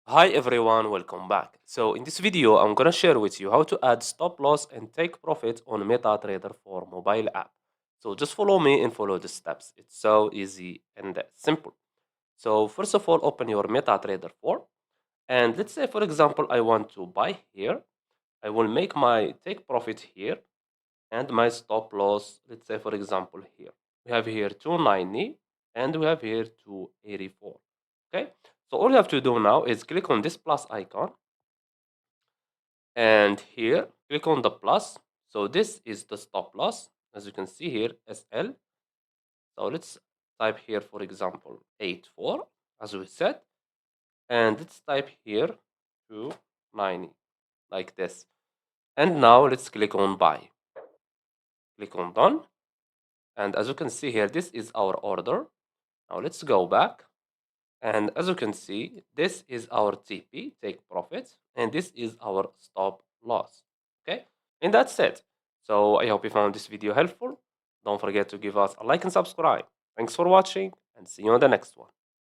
Hi everyone, welcome back. So in this video, I'm gonna share with you how to add stop loss and take profit on MetaTrader for mobile app. So just follow me and follow the steps. It's so easy and simple. So first of all, open your MetaTrader 4. And let's say, for example, I want to buy here. I will make my take profit here and my stop loss, let's say, for example, here. We have here 290 and we have here 284. Okay, so all you have to do now is click on this plus icon, and here click on the plus. So this is the stop loss, as you can see here, SL. So let's type here, for example, 84, as we said, and let's type here 290, like this. And now let's click on buy. Click on done. And as you can see here, this is our order. Now let's go back. And as you can see, this is our TP, take profit, and this is our stop loss. Okay, and that's it. So I hope you found this video helpful. Don't forget to give us a like and subscribe. Thanks for watching, and see you on the next one.